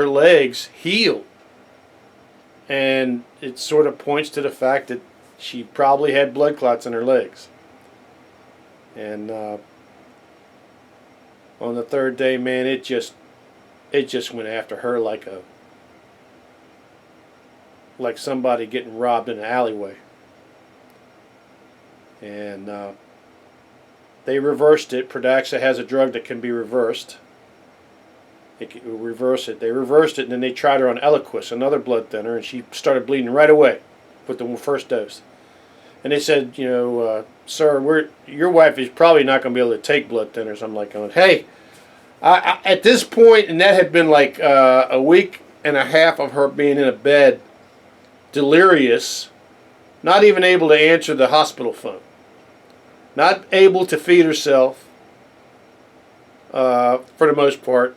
her legs healed. And it sort of points to the fact that she probably had blood clots in her legs. And on the third day, man, it just went after her like somebody getting robbed in an alleyway. And they reversed it. Pradaxa has a drug that can be reversed. It can reverse it. They reversed it, and then they tried her on Eliquis, another blood thinner, and she started bleeding right away with the first dose. And they said, sir, your wife is probably not going to be able to take blood thinners. I'm like, going, hey, at this point, and that had been like a week and a half of her being in a bed, delirious, not even able to answer the hospital phone, not able to feed herself for the most part,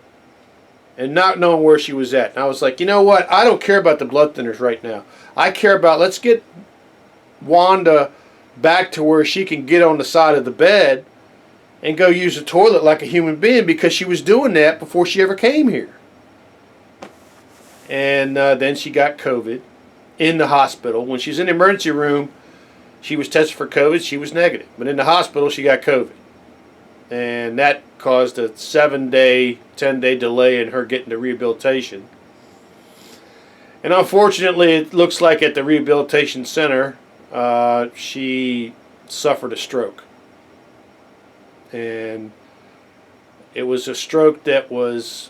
and not knowing where she was at. And I was like, you know what? I don't care about the blood thinners right now. I care about, let's get Wanda back to where she can get on the side of the bed and go use the toilet like a human being, because she was doing that before she ever came here. And then she got COVID in the hospital. When she's in the emergency room, she was tested for COVID. She was negative. But in the hospital, she got COVID. And that caused a 7-day, 10-day delay in her getting to rehabilitation. And unfortunately, it looks like at the rehabilitation center, she suffered a stroke. And it was a stroke that was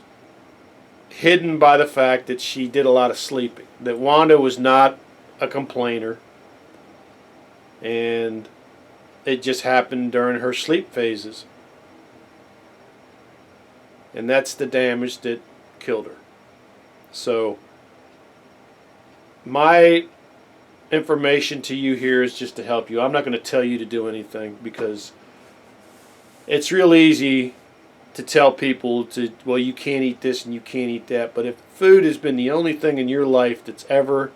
hidden by the fact that she did a lot of sleeping. That Wanda was not a complainer. And it just happened during her sleep phases. And that's the damage that killed her. So my information to you here is just to help you. I'm not going to tell you to do anything, because it's real easy to tell people well, you can't eat this and you can't eat that. But if food has been the only thing in your life that's ever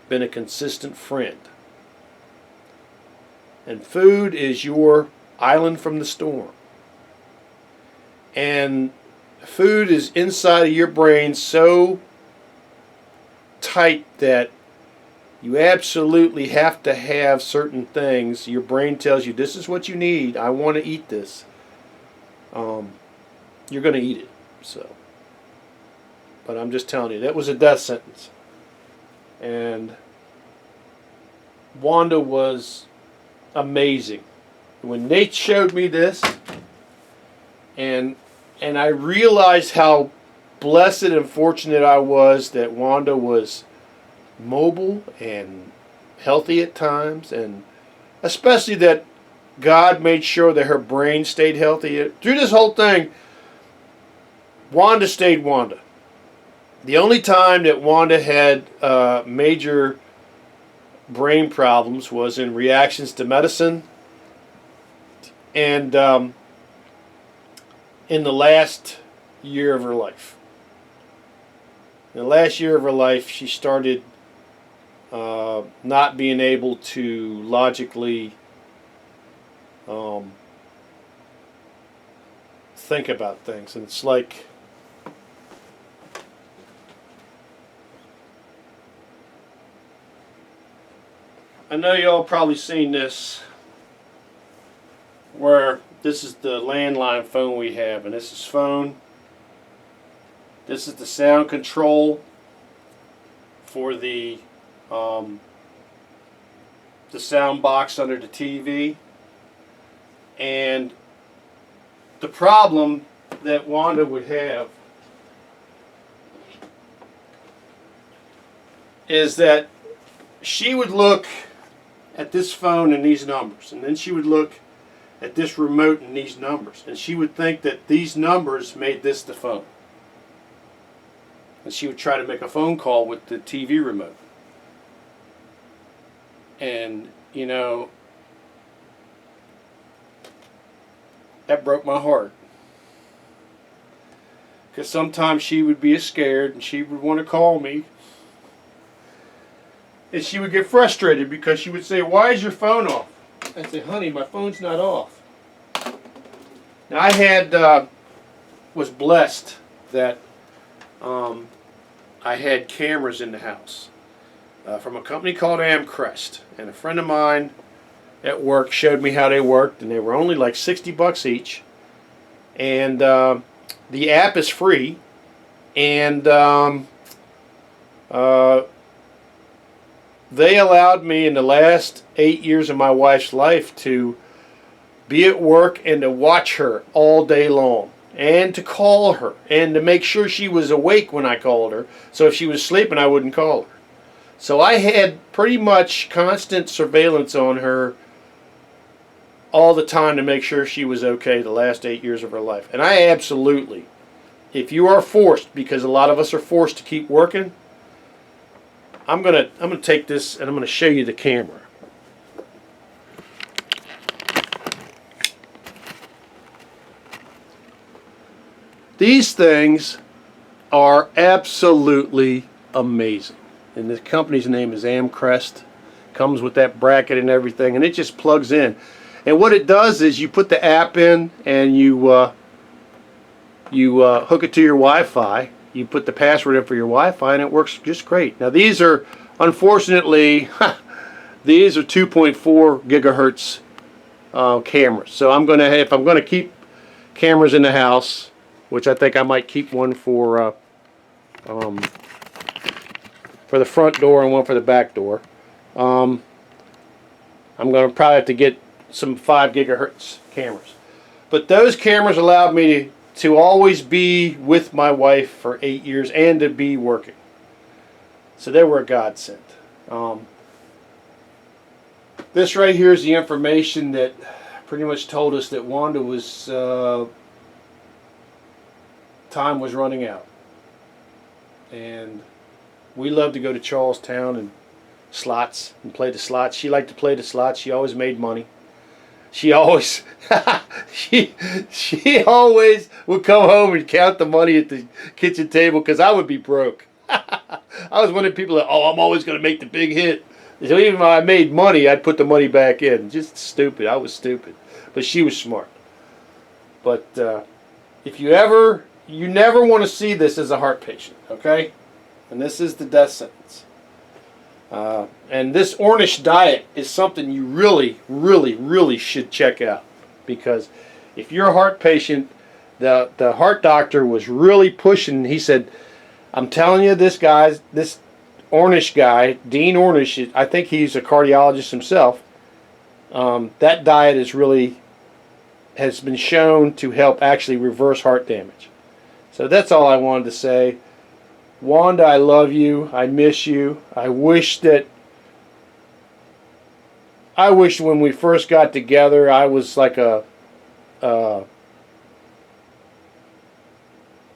been a consistent friend, and food is your island from the storm, and food is inside of your brain so tight that you absolutely have to have certain things. Your brain tells you, this is what you need. I want to eat this. You're going to eat it. So, but I'm just telling you, that was a death sentence. And Wanda was amazing. When Nate showed me this, and I realized how blessed and fortunate I was that Wanda was mobile and healthy at times, and especially that God made sure that her brain stayed healthy. Through this whole thing, Wanda stayed Wanda. The only time that Wanda had major brain problems was in reactions to medicine, and in the last year of her life. In the last year of her life, she started not being able to logically think about things. And it's like, I know y'all probably seen this, where this is the landline phone we have, and this is phone. This is the sound control for the sound box under the TV. And the problem that Wanda would have is that she would look at this phone and these numbers, and then she would look at this remote and these numbers, and she would think that these numbers made this the phone. And she would try to make a phone call with the TV remote. And, you know, that broke my heart. Because sometimes she would be scared and she would want to call me. And she would get frustrated because she would say, "Why is your phone off?" I'd say, "Honey, my phone's not off." Now I was blessed that I had cameras in the house from a company called Amcrest, and a friend of mine at work showed me how they worked, and they were only like $60 each, and the app is free, and they allowed me in the last 8 years of my wife's life to be at work and to watch her all day long, and to call her, and to make sure she was awake when I called her, so if she was sleeping I wouldn't call her. So I had pretty much constant surveillance on her all the time to make sure she was okay the last 8 years of her life. And I absolutely, if you are forced, because a lot of us are forced to keep working, I'm gonna take this and I'm gonna show you the camera. These things are absolutely amazing. And the company's name is Amcrest. Comes with that bracket and everything, and it just plugs in. And what it does is you put the app in and you hook it to your Wi-Fi. You put the password in for your Wi-Fi and it works just great. Now these are, unfortunately, these are 2.4 gigahertz cameras. So if I'm gonna keep cameras in the house, which I think I might keep one for the front door and one for the back door. I'm going to probably have to get some 5 gigahertz cameras. But those cameras allowed me to always be with my wife for 8 years and to be working. So they were a godsend. This right here is the information that pretty much told us that Wanda was, time was running out. And we loved to go to Charlestown and slots and play the slots. She liked to play the slots. She always made money. She always she always would come home and count the money at the kitchen table because I would be broke. I was one of the people that, oh, I'm always going to make the big hit. So even though I made money, I'd put the money back in. Just stupid. I was stupid. But she was smart. But if you never want to see this as a heart patient, okay? And this is the death sentence. And this Ornish diet is something you really, really, really should check out. Because if you're a heart patient, the heart doctor was really pushing. He said, I'm telling you, this Ornish guy, Dean Ornish, I think he's a cardiologist himself. That diet has been shown to help actually reverse heart damage. So that's all I wanted to say. Wanda, I love you. I miss you. I wish when we first got together, I was like a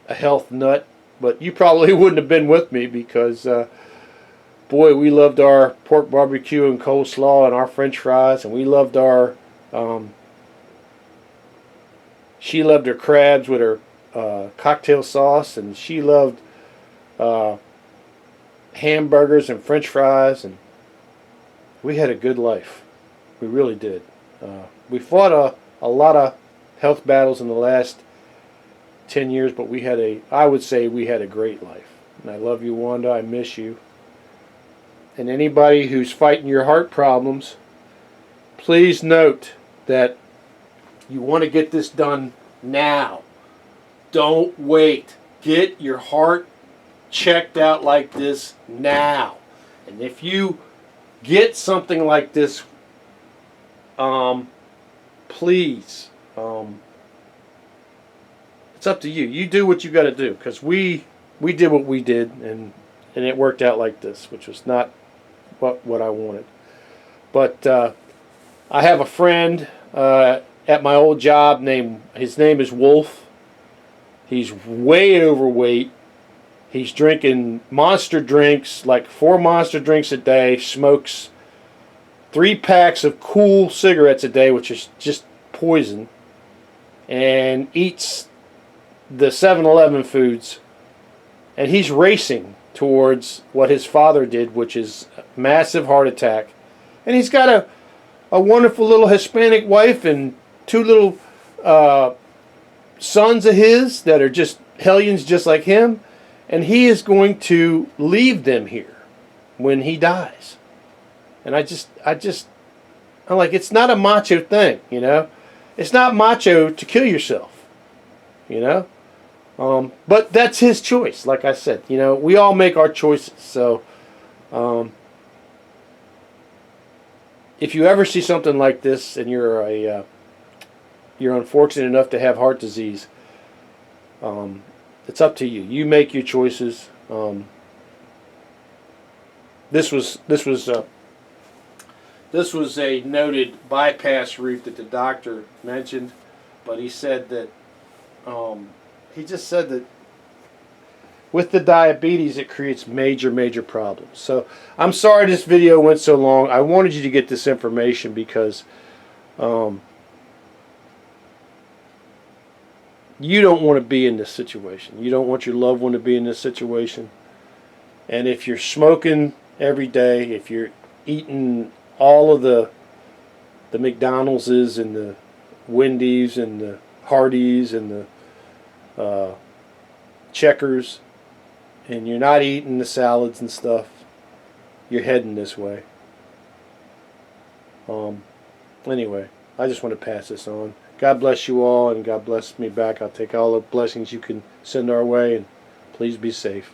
health nut. But you probably wouldn't have been with me because, boy, we loved our pork barbecue and coleslaw and our French fries, and we loved our. She loved her crabs with her cocktail sauce, and she loved hamburgers and French fries, and we had a good life. We really did. We fought a lot of health battles in the last 10 years, but I would say we had a great life. And I love you, Wanda. I miss you. And anybody who's fighting your heart problems, please note that you want to get this done now. Don't wait. Get your heart checked out like this now. And if you get something like this, please, it's up to you. You do what you got to do, because we did what we did, and it worked out like this, which was not what I wanted. But I have a friend at my old job his name is Wolf. He's way overweight. He's drinking monster drinks, like 4 monster drinks a day, smokes 3 packs of cool cigarettes a day, which is just poison, and eats the 7-Eleven foods. And he's racing towards what his father did, which is a massive heart attack. And he's got a wonderful little Hispanic wife and 2 little sons of his that are just hellions just like him. and he is going to leave them here when he dies. And I'm like, it's not a macho thing, you know. It's not macho to kill yourself, you know. But that's his choice. Like I said, you know, we all make our choices. So, if you ever see something like this, and you're unfortunate enough to have heart disease, it's up to you. You make your choices. This was a noted bypass route that the doctor mentioned, but he said that he just said that with the diabetes it creates major problems. So I'm sorry this video went so long. I wanted you to get this information because you don't want to be in this situation. You don't want your loved one to be in this situation. And if you're smoking every day, if you're eating all of the McDonald's and the Wendy's and the Hardee's and the Checkers, and you're not eating the salads and stuff, you're heading this way. Anyway, I just want to pass this on. God bless you all, and God bless me back. I'll take all the blessings you can send our way, and please be safe.